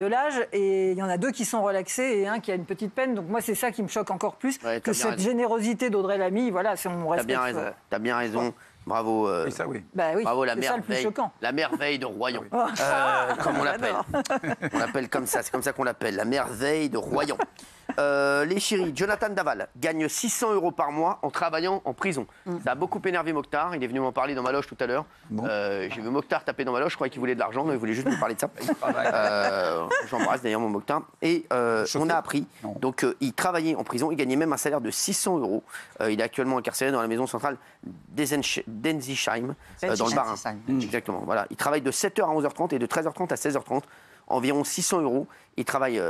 de l'âge, et il y en a 2 qui sont relaxés et un qui a une petite peine. Donc moi, c'est ça qui me choque encore plus que cette générosité d'Audrey Lamy. Voilà, c'est mon respect. T'as bien raison. Bravo. Oui, ça, oui. Bah, oui, bravo, la merveille de Royan. Comme on l'appelle. On l'appelle comme ça. C'est comme ça qu'on l'appelle. La merveille de Royan. Les chéris, Jonathan Daval gagne 600 € par mois en travaillant en prison. Ça a beaucoup énervé Mokhtar. Il est venu m'en parler dans ma loge tout à l'heure. Bon. J'ai vu Mokhtar taper dans ma loge. Je croyais qu'il voulait de l'argent. Non, il voulait juste me parler de ça. J'embrasse d'ailleurs mon Mokhtar. Et on a appris. Donc, il travaillait en prison. Il gagnait même un salaire de 600 €. Il est actuellement incarcéré dans la maison centrale d'Ensisheim, dans le Bas-Rhin. Exactement. Voilà. Il travaille de 7h à 11h30 et de 13h30 à 16h30. Environ 600 €. Il travaille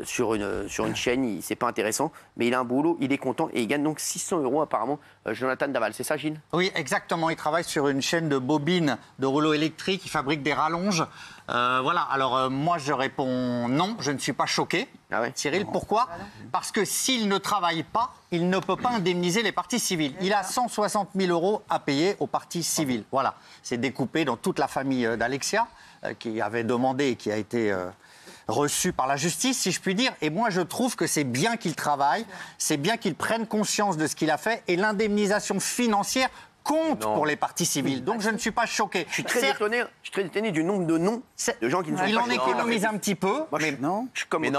sur une chaîne, c'est pas intéressant, mais il a un boulot, il est content et il gagne donc 600 € apparemment. Jonathan Daval, c'est ça, Gilles? Oui, exactement. Il travaille sur une chaîne de bobines de rouleaux électriques. Il fabrique des rallonges. Voilà. Alors moi, je réponds non. Je ne suis pas choqué. Ah ouais. Cyril, pourquoi? Parce que s'il ne travaille pas, il ne peut pas indemniser les parties civiles. Il a 160 000 € à payer aux parties civiles. Voilà. C'est découpé dans toute la famille d'Alexia, qui avait demandé et qui a été reçu par la justice, si je puis dire. Et moi, je trouve que c'est bien qu'il travaille, c'est bien qu'il prenne conscience de ce qu'il a fait, et l'indemnisation financière compte pour les parties civiles. Donc, je ne suis pas choqué. Je suis très étonné du nombre de noms de gens qui ne sont pas... Il en économise un petit peu. Moi, non,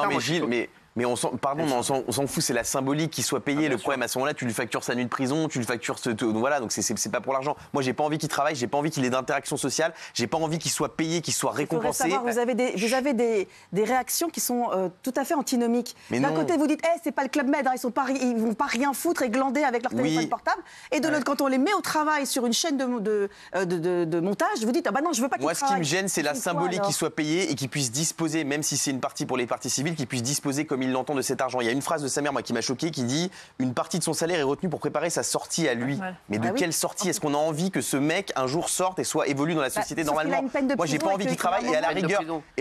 mais Gilles, mais on s'en fout, c'est la symbolique qu'il soit payé. Le problème, à ce moment-là, tu lui factures sa nuit de prison, tu lui factures voilà, donc c'est pas pour l'argent. Moi, j'ai pas envie qu'il travaille, j'ai pas envie qu'il ait d'interaction sociale, j'ai pas envie qu'il soit payé, qu'il soit récompensé. Savoir, vous avez des réactions qui sont tout à fait antinomiques. D'un côté, vous dites, c'est pas le Club Med, ils vont pas rien foutre et glander avec leur téléphone portable. Et de l'autre, quand on les met au travail sur une chaîne de montage, vous dites, ah bah non, je veux pas qu'ils travaillent. Moi, ce qui me gêne, c'est la symbolique qu'il soit payé et qu'il puisse disposer, même si c'est une partie pour les parties civiles, qu'il puisse disposer comme il l'entend de cet argent. Il y a une phrase de sa mère, moi, qui m'a choqué, qui dit une partie de son salaire est retenue pour préparer sa sortie à lui. Mais de quelle sortie? Est-ce qu'on a envie que ce mec un jour sorte et soit évolue dans la société normalement? Moi, j'ai pas envie qu'il travaille et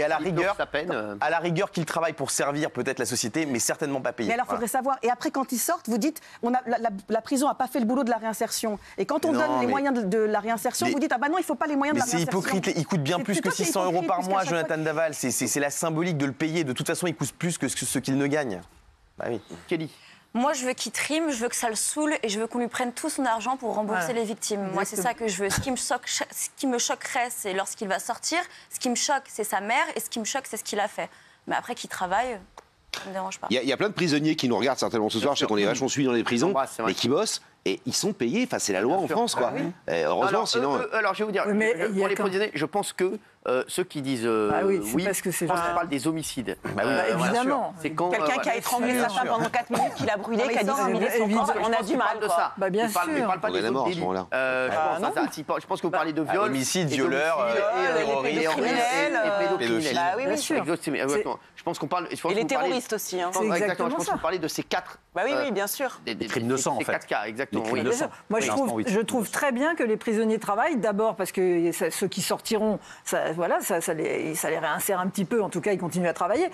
à la rigueur qu'il travaille pour servir peut-être la société, mais certainement pas payé. Mais alors, il faudrait savoir. Et après, quand ils sortent, vous dites, la prison a pas fait le boulot de la réinsertion. Et quand on donne les moyens de la réinsertion, vous dites, ah bah non, il faut pas les moyens de la réinsertion. C'est hypocrite. Il coûte bien plus que 600 € par mois, Jonathan Daval. C'est la symbolique de le payer. De toute façon, il coûte plus que ce qu'il ne gagne. Bah oui. Kelly. Moi, je veux qu'il trime, je veux que ça le saoule et je veux qu'on lui prenne tout son argent pour rembourser les victimes. Moi, c'est ça que je veux. Ce qui me choquerait, c'est lorsqu'il va sortir. Ce qui me choque, c'est sa mère. Et ce qui me choque, c'est ce qu'il a fait. Mais après, qu'il travaille, ça ne me dérange pas. Il y a plein de prisonniers qui nous regardent certainement ce soir. Je sais qu'on est vachement suivis dans les prisons, mais qui bossent. Et ils sont payés, enfin c'est la loi en France, quoi. Heureusement, sinon... alors, je vais vous dire, pour les prisonniers, je pense que ceux qui disent oui, parce que je pense qu'on parle des homicides. Évidemment. C'est quand quelqu'un qui a étranglé sa femme pendant 4 minutes, qui l'a brûlé, qui a dissimulé son corps, on a du mal, quoi. Bien sûr. On ne parle pas des autres délits. Je pense que vous parlez de viol, homicide, violeur, terroriste, pédocriminel. Bien sûr. Je pense qu'on parle... Et les terroristes aussi. Exactement, je pense que vous parlez de ces 4... Bah oui, bien sûr. Des crimes de sang, en fait. Ces 4 cas, exactement. Moi, je trouve très bien que les prisonniers travaillent. D'abord parce que ceux qui sortiront, ça les réinsère un petit peu. En tout cas, ils continuent à travailler.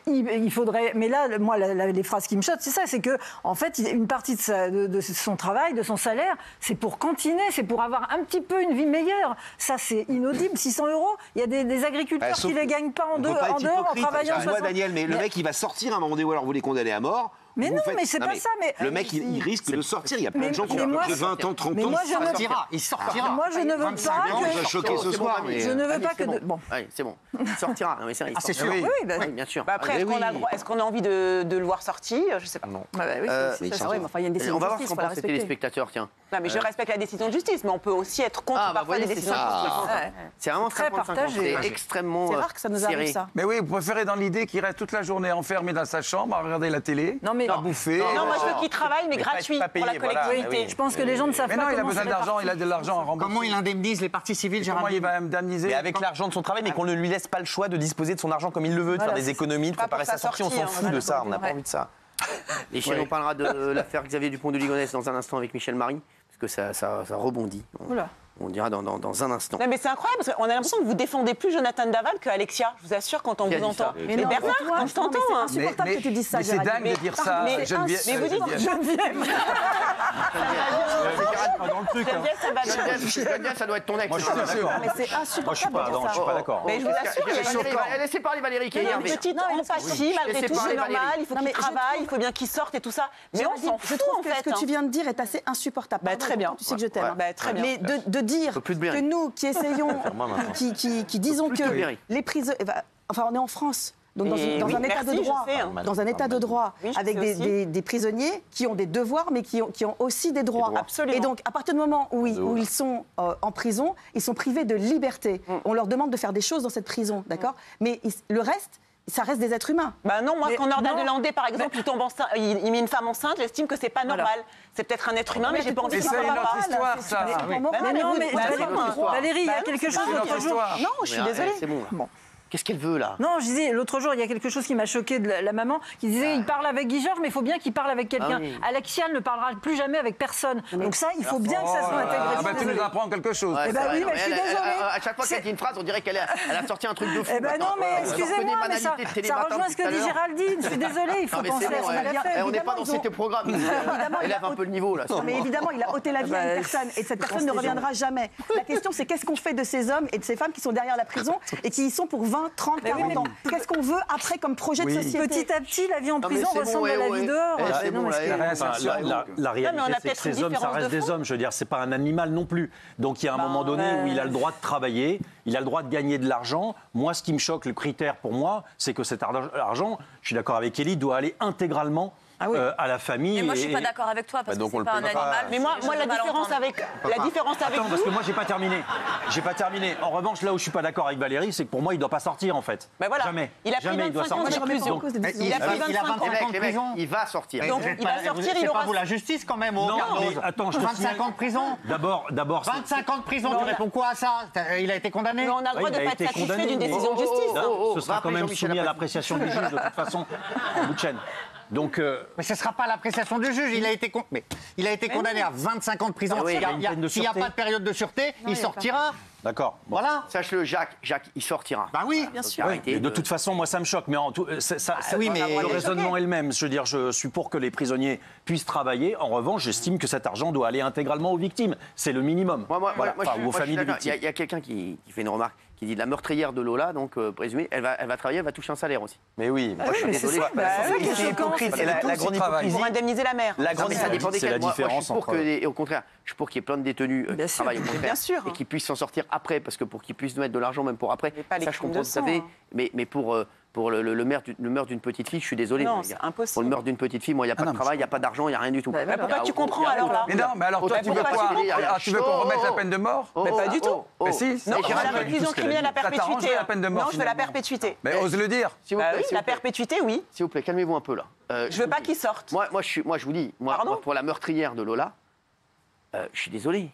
Il faudrait. Mais là, moi, les phrases qui me choquent, c'est ça, c'est que en fait, une partie de son travail, de son salaire, c'est pour cantiner, c'est pour avoir un petit peu une vie meilleure. Ça, c'est inaudible. 600 €. Il y a des agriculteurs qui les gagnent pas en dehors en travaillant. Moi, Daniel, mais le mec, il va sortir à un moment donné, ou alors vous les condamnez à mort. Mais non, mais c'est pas ça. Mais le mec, il risque de sortir. Il y a plein de gens qui ont 20 ans, 30 ans. Il sortira. Moi, je ne veux pas que... Il va choquer ce soir. Je ne veux pas que... Bon, c'est bon. Il sortira. C'est sûr. Oui, bien sûr. Après, est-ce qu'on a envie de le voir sortir? Je ne sais pas. Non. Il y a une décision on va voir de ce qu'en justice, pensent les téléspectateurs, tiens. Non, mais je respecte la décision de justice, mais on peut aussi être contre parfois les décisions de justice. C'est vraiment très partagé. C'est extrêmement... C'est rare que ça nous arrive, ça. Mais oui, vous préférez dans l'idée qu'il reste toute la journée enfermé dans sa chambre à regarder la télé, à bouffer... Non, moi je veux qu'il travaille, mais gratuit pour la collectivité. Je pense que les gens ne savent pas comment... Mais non, il a besoin d'argent, il a de l'argent à rembourser. Comment il indemnise les parties civiles, Gérard? Comment il va indemniser? Avec l'argent de son travail, mais qu'on ne lui laisse pas le choix de disposer de son argent comme il le veut, de faire des économies, de préparer sa sortie. On s'en fout de ça, on n'a pas envie de ça. Les chiens, on parlera de l'affaire Xavier Dupont de Ligonnès dans un instant avec Michel Marie, parce que ça rebondit. On dira dans un instant. Non, mais c'est incroyable, parce qu'on a l'impression que vous défendez plus Jonathan Daval que Alexia. Je vous assure, quand on vous entend. Mais Bernard, quand je t'entends, c'est insupportable que tu dises ça. Mais c'est dingue de dire ça. Mais vous dites Geneviève. Geneviève, ça doit être ton ex. Moi, je suis d'accord. Mais c'est insupportable de dire ça. Je suis pas d'accord. Mais je vous assure, Laissez parler Valérie qui est il y a une énervée. petite empathie, malgré tout, c'est normal, il faut qu'il travaille, il faut bien qu'il sorte et tout ça. Mais on s'en fout, en fait. Ce que tu viens de dire est assez insupportable. Très bien. Tu sais que je t'aime. Très bien. Mais de dire que nous, qui essayons, qui disons que les prisonniers... Enfin, on est en France. Donc dans un état de droit, dans un état de droit, avec des prisonniers qui ont des devoirs, mais qui ont aussi des droits. Absolument. Et donc, à partir du moment où ils sont en prison, ils sont privés de liberté. On leur demande de faire des choses dans cette prison, d'accord ? Mais le reste... Ça reste des êtres humains. Bah non, moi, quand Nordal de Landais, par exemple, il tombe enceinte, il met une femme enceinte, j'estime que c'est pas normal. C'est peut-être un être humain, mais j'ai pas envie de c'est une autre histoire, ça. Valérie, il y a quelque chose l'autre jour. Non, je suis désolée. C'est bon. Qu'est-ce qu'elle veut là? Non, je disais, l'autre jour, il y a quelque chose qui m'a choqué de la maman, qui disait, il parle avec Guy Georges, mais il faut bien qu'il parle avec quelqu'un. Alexia ne parlera plus jamais avec personne. Donc ça, il faut bien que ça soit intégré. Ah bah tu nous apprends quelque chose. Eh ben oui, mais je suis désolée. À chaque fois qu'elle dit une phrase, on dirait qu'elle a sorti un truc de fou. Eh ben non, mais excusez-moi, mais ça rejoint ce que dit Géraldine. Je suis désolée, il faut penser à ce qu'elle a fait. On n'est pas dans ces programmes. Élève un peu le niveau là. Mais évidemment, il a ôté la vie à une personne et cette personne ne reviendra jamais. La question, c'est qu'est-ce qu'on fait de ces hommes et de ces femmes qui sont derrière la prison et qui y sont pour 20, 30, 40 ans. Qu'est-ce qu'on veut après comme projet de société? Petit à petit, la vie en prison ressemble à la vie dehors. La réalité, c'est que ces hommes, ça reste des hommes. Je veux dire, c'est pas un animal non plus. Donc il y a un moment donné où il a le droit de travailler, il a le droit de gagner de l'argent. Moi, ce qui me choque, le critère pour moi, c'est que cet argent, je suis d'accord avec Élie, doit aller intégralement à la famille. Mais moi, je suis pas d'accord avec toi parce que c'est pas un animal. Mais moi, la différence avec Attends, parce que moi, j'ai pas terminé. En revanche, là où je suis pas d'accord avec Valérie, c'est que pour moi, il doit pas sortir en fait. Ben voilà. Jamais. Il a pris Jamais il doit 25 ans sortir. de prison. Il a pris 25 ans de prison. Il va sortir. Donc il va sortir, il C'est aura. pas vous la justice quand même, Non, mais attends, je te 25 ans de prison. D'abord, 25 ans de prison, tu réponds quoi à ça? Il a été condamné? Mais on a le droit de ne pas être satisfait d'une décision de justice. Ce sera quand même soumis à l'appréciation du juge de toute façon en bout de chaîne. Donc, mais ce ne sera pas l'appréciation du juge. Il a été condamné à 25 ans de prison. S'il n'y a pas de période de sûreté, il sortira. D'accord. Voilà. Sache-le, Jacques, il sortira. Bah oui, bien sûr. Et de toute façon, moi, ça me choque. Mais le raisonnement est le même. Je veux dire, je suis pour que les prisonniers puissent travailler. En revanche, j'estime que cet argent doit aller intégralement aux victimes. C'est le minimum. Aux familles des victimes. Il y a quelqu'un qui fait une remarque. Qui dit la meurtrière de Lola, donc présumée, elle va travailler, elle va toucher un salaire aussi. Mais oui, moi je suis désolé. C'est hypocrite. C'est la grande hypocrisie. Pour indemniser la mère. Ça dépend desquels. C'est la différence entre. Au contraire, je suis pour qu'il y ait plein de détenus qui travaillent au contraire. Bien sûr. Et qui puissent s'en sortir après, parce que pour qu'ils puissent nous mettre de l'argent même pour après, ça je comprends tout à fait. Mais pour le meurtre d'une petite fille, je suis désolé. Non, c'est impossible. Pour le meurtre d'une petite fille, moi, il n'y a pas de travail, il n'y a pas d'argent, il n'y a rien du tout. Pourquoi tu comprends alors là? Mais non, mais alors toi, tu veux quoi? Tu veux qu'on remette la peine de mort? Mais pas du tout. Mais si. Non, je veux la prison criminelle à perpétuité. la peine de mort, Non, je veux la perpétuité. Mais ose le dire. La perpétuité, oui. S'il vous plaît, calmez-vous un peu là. Je veux pas qu'il sorte. Moi, je vous dis, pour la meurtrière de Lola, je suis désolé.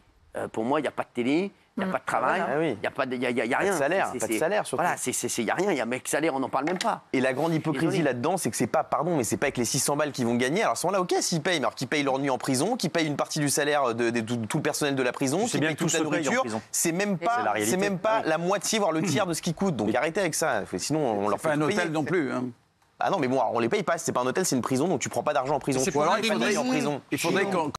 Pour moi, il n'y a pas de télé, il n'y a pas de travail, il n'y a rien. Pas de salaire, surtout. Voilà, il n'y a rien, il y a un mec salaire, on n'en parle même pas. Et la grande hypocrisie là-dedans, c'est que c'est pas, mais c'est pas avec les 600 balles qu'ils vont gagner. Alors à ce moment-là, ok, s'ils payent, mais alors qu'ils payent leur nuit en prison, qu'ils payent une partie du salaire de tout le personnel de la prison, qu'ils payent toute la nourriture, c'est même pas la moitié, voire le tiers de ce qui coûte. Donc arrêtez avec ça, sinon on leur fait un hôtel non plus. Ah non, mais bon, on les paye pas, c'est pas un hôtel, c'est une prison, donc tu prends pas d'argent en prison. Il faudrait